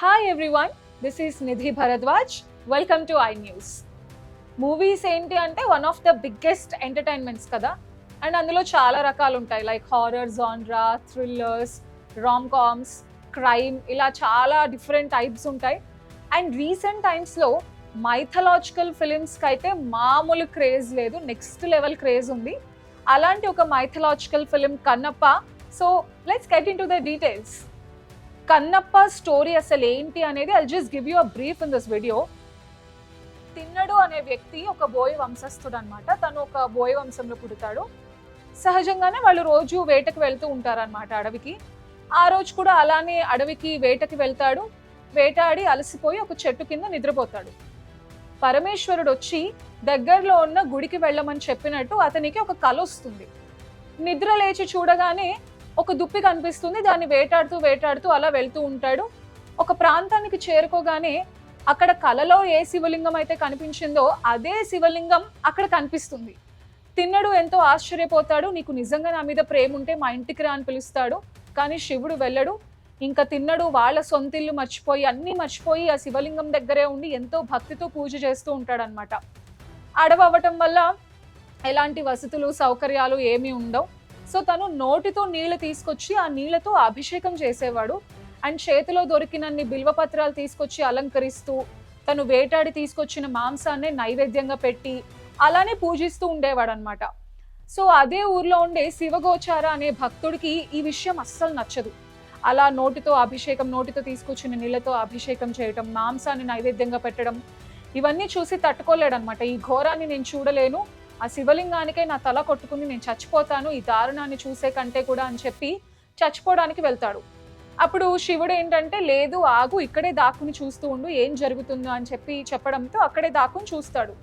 Hi everyone, this is Nidhi Bharadwaj. Welcome to iNews. Movies ఏంటి అంటే one of the biggest entertainments కదా. And అందులో చాలా రకాలు ఉంటాయి, like horror genre, thrillers, Ram comms, crime, ఇలా చాలా డిఫరెంట్ టైప్స్ ఉంటాయి. అండ్ రీసెంట్ టైమ్స్లో మైథలాజికల్ ఫిలిమ్స్కి అయితే మామూలు క్రేజ్ లేదు, నెక్స్ట్ లెవెల్ క్రేజ్ ఉంది. అలాంటి ఒక mythological film Kannappa. So let's get into the details. Kannappa story అసలు ఏంటి అనేది I'll just give you a brief in this video. Thinnadu అనే వ్యక్తి ఒక బోయ వంశస్థుడు అనమాట. తను ఒక బోయ వంశంలో పుడతాడు. సహజంగానే వాళ్ళు రోజు వేటకి వెళ్తూ ఉంటారనమాట అడవికి. ఆ రోజు కూడా అలానే అడవికి వేటకి వెళ్తాడు. వేటాడి అలసిపోయి ఒక చెట్టు కింద నిద్రపోతాడు. పరమేశ్వరుడు వచ్చి దగ్గరలో ఉన్న గుడికి వెళ్ళమని చెప్పినట్టు అతనికి ఒక కల వస్తుంది. నిద్ర లేచి చూడగానే ఒక దుప్పి కనిపిస్తుంది. దాన్ని వేటాడుతూ వేటాడుతూ అలా వెళ్తూ ఉంటాడు. ఒక ప్రాంతానికి చేరుకోగానే అక్కడ కలలో ఏ శివలింగం అయితే కనిపించిందో అదే శివలింగం అక్కడ కనిపిస్తుంది. తిన్నడు ఎంతో ఆశ్చర్యపోతాడు. నీకు నిజంగా నా మీద ప్రేమ ఉంటే మా ఇంటికి రా అని పిలుస్తాడు. కానీ శివుడు వెళ్ళడు. ఇంకా తిన్నడు వాళ్ళ సొంతిల్లు మర్చిపోయి అన్నీ మర్చిపోయి ఆ శివలింగం దగ్గరే ఉండి ఎంతో భక్తితో పూజ చేస్తూ ఉంటాడనమాట. అడవి అవ్వటం వల్ల ఎలాంటి వసతులు సౌకర్యాలు ఏమీ ఉండవు. సో తను నోటితో నీళ్లు తీసుకొచ్చి ఆ నీళ్లతో అభిషేకం చేసేవాడు. అండ్ చేతిలో దొరికినన్ని బిల్వపత్రాలు తీసుకొచ్చి అలంకరిస్తూ తను వేటాడి తీసుకొచ్చిన మాంసాన్ని నైవేద్యంగా పెట్టి అలానే పూజిస్తూ ఉండేవాడు అనమాట. సో అదే ఊర్లో ఉండే శివగోచార అనే భక్తుడికి ఈ విషయం అస్సలు నచ్చదు. అలా నోటితో తీసుకొచ్చిన నీళ్లతో అభిషేకం చేయటం, మాంసాన్ని నైవేద్యంగా పెట్టడం, ఇవన్నీ చూసి తట్టుకోలేడనమాట. ఈ ఘోరాన్ని నేను చూడలేను, ఆ శివలింగానికే నా తల కొట్టుకుని నేను చచ్చిపోతాను ఈ దారుణాన్ని చూసే కంటే కూడా అని చెప్పి చచ్చిపోవడానికి వెళ్తాడు. అప్పుడు శివుడు ఏంటంటే, లేదు ఆగు, ఇక్కడే దాక్కుని చూస్తూ ఉండు ఏం జరుగుతుందో అని చెప్పడంతో అక్కడే దాక్కుని చూస్తాడు.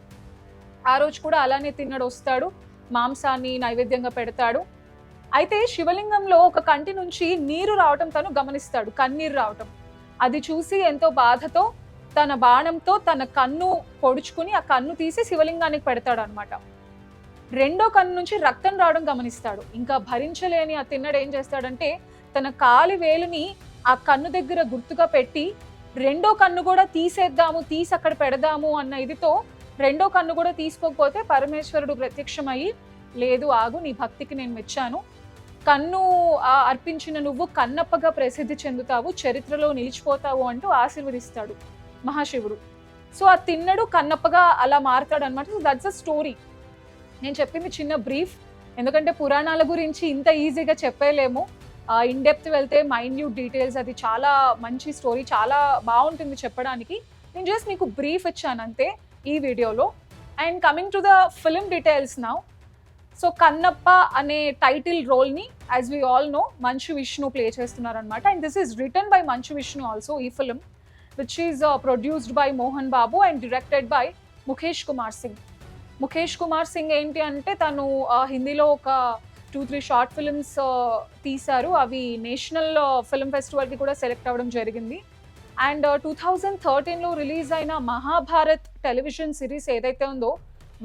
ఆ రోజు కూడా అలానే తిన్నడు వస్తాడు, మాంసాన్ని నైవేద్యంగా పెడతాడు. అయితే శివలింగంలో ఒక కంటి నుంచి నీరు రావటం తను గమనిస్తాడు, కన్నీరు రావటం. అది చూసి ఎంతో బాధతో తన బాణంతో తన కన్ను పొడుచుకుని ఆ కన్ను తీసి శివలింగానికి పెడతాడు అనమాట. రెండో కన్ను నుంచి రక్తం రావడం గమనిస్తాడు. ఇంకా భరించలేని ఆ తిన్నడు ఏం చేస్తాడంటే, తన కాలి వేలుని ఆ కన్ను దగ్గర గుర్తుగా పెట్టి రెండో కన్ను కూడా తీసి అక్కడ పెడదాము అన్న ఇదితో రెండో కన్ను కూడా తీసుకోకపోతే పరమేశ్వరుడు ప్రత్యక్షమయ్యి, లేదు ఆగు, నీ భక్తికి నేను మెచ్చాను, కన్ను అర్పించిన నువ్వు కన్నప్పగా ప్రసిద్ధి చెందుతావు, చరిత్రలో నిలిచిపోతావు అంటూ ఆశీర్వదిస్తాడు మహాశివుడు. సో ఆ తిన్నడు కన్నప్పగా అలా మారతాడు అనమాట. So that's a story. నేను చెప్పింది చిన్న బ్రీఫ్, ఎందుకంటే పురాణాల గురించి ఇంత ఈజీగా చెప్పలేము. ఇన్ డెప్త్ వెళ్తే మైన్యూట్ డీటెయిల్స్, అది చాలా మంచి స్టోరీ, చాలా బాగుంటుంది చెప్పడానికి. నేను జస్ట్ మీకు బ్రీఫ్ ఇచ్చాను అంతే ఈ వీడియోలో. And coming to the film details now. So Kannappa అనే టైటిల్ రోల్ని as we all know Manchu Vishnu play చేస్తున్నారు అనమాట. And this is written by Manchu Vishnu also, ఈ film which is produced by Mohan Babu and directed by Mukesh Kumar Singh. Mukesh Kumar Singh ఏంటి అంటే, తను హిందీలో ఒక 2-3 షార్ట్ ఫిల్మ్స్ తీశారు. అవి నేషనల్ ఫిల్మ్ ఫెస్టివల్కి కూడా సెలెక్ట్ అవ్వడం జరిగింది. అండ్ 2013లో రిలీజ్ అయిన మహాభారత్ టెలివిజన్ సిరీస్ ఏదైతే ఉందో,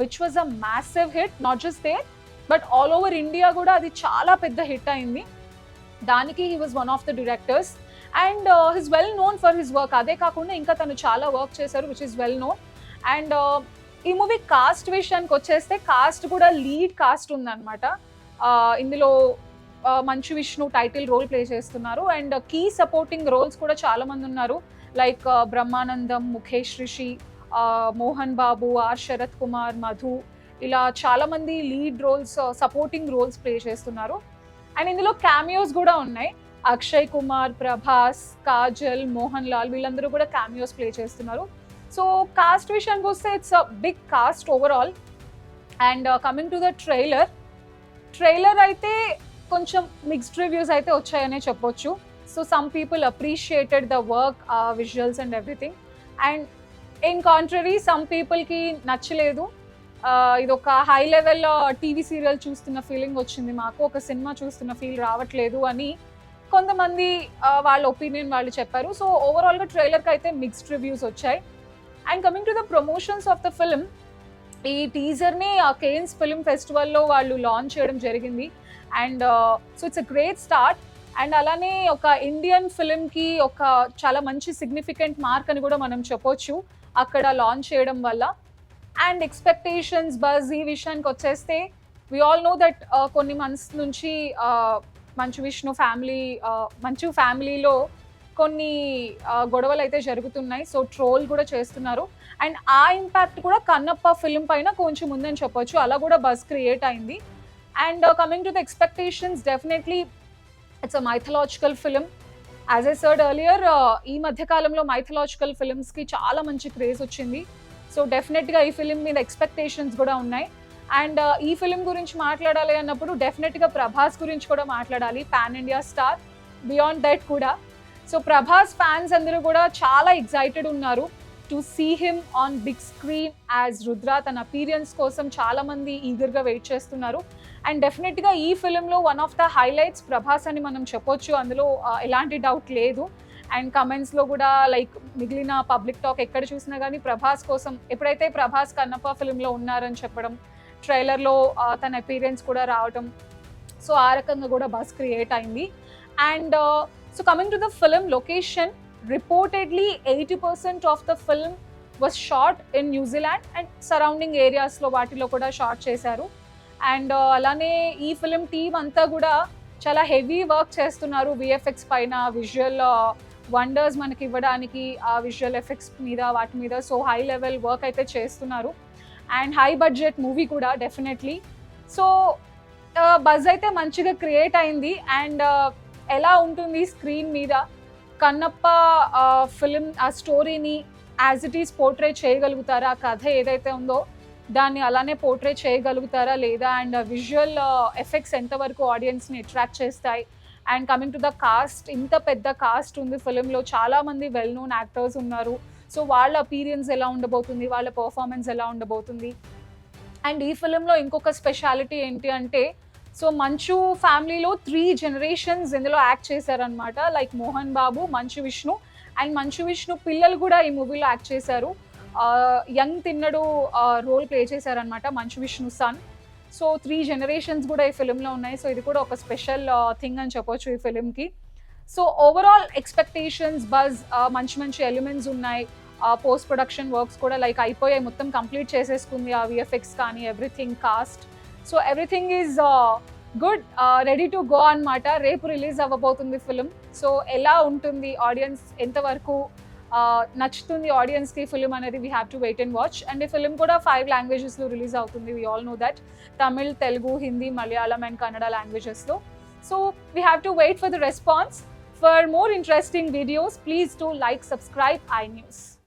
which was a massive hit, not just there but all over India కూడా అది చాలా పెద్ద హిట్ అయింది. దానికి he was one of the directors and his well known for his work. అదే కాకుండా ఇంకా తను చాలా వర్క్ చేశారు which is well known. And ఈ మూవీ కాస్ట్ విషయానికి వచ్చేస్తే, కాస్ట్ కూడా లీడ్ కాస్ట్ ఉందన్నమాట. ఇందులో Manchu Vishnu title role play చేస్తున్నారు. అండ్ కీ సపోర్టింగ్ రోల్స్ కూడా చాలా మంది ఉన్నారు, లైక్ బ్రహ్మానందం, ముఖేష్ రిషి, మోహన్ బాబు, ఆర్ శరత్ కుమార్, మధు, ఇలా చాలా మంది lead roles, supporting roles play చేస్తున్నారు. అండ్ ఇందులో క్యామియోస్ కూడా ఉన్నాయి. అక్షయ్ కుమార్, ప్రభాస్, కాజల్, మోహన్ లాల్, వీళ్ళందరూ కూడా క్యామియోస్ ప్లే చేస్తున్నారు. సో కాస్ట్ విషయానికి వస్తే it's a big cast overall. And coming to the trailer అయితే కొంచెం మిక్స్డ్ రివ్యూస్ అయితే వచ్చాయనే చెప్పొచ్చు. So some people appreciated the work, visuals and everything. And in contrary some పీపుల్కి నచ్చలేదు. ఇది ఒక హై లెవెల్ టీవీ సీరియల్ చూస్తున్న ఫీలింగ్ వచ్చింది మాకు, ఒక సినిమా చూస్తున్న ఫీల్ రావట్లేదు అని కొంతమంది వాళ్ళ ఒపీనియన్ వాళ్ళు చెప్పారు. సో ఓవరాల్గా ట్రైలర్కి అయితే మిక్స్డ్ రివ్యూస్ వచ్చాయి. And coming to the promotions of the film, ఈ టీజర్ని కేన్స్ ఫిల్మ్ ఫెస్టివల్లో వాళ్ళు లాంచ్ చేయడం జరిగింది. And so it's a great start. And అలానే ఒక ఇండియన్ ఫిలింకి ఒక చాలా మంచి సిగ్నిఫికెంట్ మార్క్ అని కూడా మనం చెప్పొచ్చు అక్కడ లాంచ్ చేయడం వల్ల. అండ్ ఎక్స్పెక్టేషన్స్ బజ్ ఈ విషయానికి వచ్చేస్తే వి ఆల్ నో దట్ కొన్ని మంత్స్ నుంచి మంచు విష్ణు ఫ్యామిలీలో కొన్ని గొడవలు అయితే జరుగుతున్నాయి. సో ట్రోల్ కూడా చేస్తున్నారు. అండ్ ఆ ఇంపాక్ట్ కూడా కన్నప్ప ఫిలిం పైన కొంచెం ఉందని చెప్పొచ్చు. అలా కూడా బజ్ క్రియేట్ అయింది. And coming to the expectations, definitely it's a mythological film. As I surd earlier, ఈ మధ్యకాలంలో మైథలాజికల్ ఫిలిమ్స్కి చాలా మంచి క్రేజ్ వచ్చింది. సో డెఫినెట్గా ఈ ఫిలిం మీద ఎక్స్పెక్టేషన్స్ కూడా ఉన్నాయి. అండ్ ఈ ఫిలిం గురించి మాట్లాడాలి అన్నప్పుడు డెఫినెట్గా ప్రభాస్ గురించి కూడా మాట్లాడాలి. Pan India star, beyond that కూడా. సో ప్రభాస్ ఫ్యాన్స్ అందరూ కూడా చాలా ఎక్సైటెడ్ ఉన్నారు to see him on big screen as Rudra. తన అపీరియన్స్ కోసం చాలామంది ఈగర్గా వెయిట్ చేస్తున్నారు. అండ్ డెఫినెట్గా ఈ ఫిలింలో one of the highlights Prabhas అని మనం చెప్పొచ్చు. అందులో ఎలాంటి డౌట్ లేదు. అండ్ కమెంట్స్లో కూడా లైక్ మిగిలిన పబ్లిక్ టాక్ ఎక్కడ చూసినా కానీ ప్రభాస్ కోసం, ఎప్పుడైతే ప్రభాస్ కన్నప్ప ఫిలింలో ఉన్నారని చెప్పడం, ట్రైలర్లో తన అపీరియన్స్ కూడా రావటం, సో ఆ రకంగా కూడా బస్ క్రియేట్ అయింది. And so coming to the film location, reportedly 80% of the film was shot in New Zealand and surrounding ఏరియాస్లో వాటిలో కూడా షాట్ చేశారు. అండ్ అలానే ఈ ఫిలిం టీమ్ అంతా కూడా చాలా హెవీ వర్క్ చేస్తున్నారు విఎఫ్ఎక్స్ పైన, విజువల్ వండర్స్ మనకి ఇవ్వడానికి ఆ విజువల్ ఎఫెక్ట్స్ మీద వాటి మీద. సో హై లెవెల్ వర్క్ అయితే చేస్తున్నారు. అండ్ హై బడ్జెట్ మూవీ కూడా డెఫినెట్లీ. సో బజ్ అయితే మంచిగా క్రియేట్ అయింది. అండ్ ఎలా ఉంటుంది స్క్రీన్ మీద కన్నప్ప ఫిలిం, ఆ స్టోరీని యాజ్ ఇట్ ఈస్ పోర్ట్రే చేయగలుగుతారా, ఆ కథ ఏదైతే ఉందో దాన్ని అలానే పోర్ట్రే చేయగలుగుతారా లేదా, అండ్ విజువల్ ఎఫెక్ట్స్ ఎంతవరకు ఆడియన్స్ని అట్రాక్ట్ చేస్తాయి. And coming to the cost, ఇంత పెద్ద కాస్ట్ ఉంది ఫిలింలో, చాలామంది వెల్ నోన్ యాక్టర్స్ ఉన్నారు. సో వాళ్ళ అపీరియన్స్ ఎలా ఉండబోతుంది, వాళ్ళ పర్ఫార్మెన్స్ ఎలా ఉండబోతుంది. అండ్ ఈ ఫిలింలో ఇంకొక స్పెషాలిటీ ఏంటి అంటే, సో మంచు ఫ్యామిలీలో 3 generations ఇందులో యాక్ట్ చేశారనమాట. లైక్ మోహన్ బాబు, మంచు విష్ణు అండ్ మంచు విష్ణు పిల్లలు కూడా ఈ మూవీలో యాక్ట్ చేశారు. యంగ్ తిన్నడు రోల్ ప్లే చేశారనమాట, Manchu Vishnu sun. So 3 generations కూడా ఈ ఫిలింలో ఉన్నాయి. సో ఇది కూడా ఒక స్పెషల్ థింగ్ అని చెప్పొచ్చు ఈ ఫిలింకి. సో ఓవరాల్ ఎక్స్పెక్టేషన్స్ బజ్, మంచి ఎలిమెంట్స్ ఉన్నాయి. పోస్ట్ ప్రొడక్షన్ వర్క్స్ కూడా లైక్ అయిపోయాయి, మొత్తం కంప్లీట్ చేసేసుకుంది ఆ విఎఫ్ఎక్స్ కానీ everything, cost. So everything is good, ready to go అనమాట. రేపు రిలీజ్ అవ్వబోతుంది ఫిలిం. సో ఎలా ఉంటుంది, ఆడియన్స్ ఎంతవరకు నచ్చుతుంది ఆడియన్స్కి ఫిలిం అనేది we have to wait and watch. And ఈ ఫిలిం కూడా 5 languagesలో రిలీజ్ అవుతుంది. We all know that. Tamil, Telugu, Hindi, Malayalam and Kannada లాంగ్వేజెస్లో. So we have to wait for the response. For more interesting videos, please do like, subscribe iNews.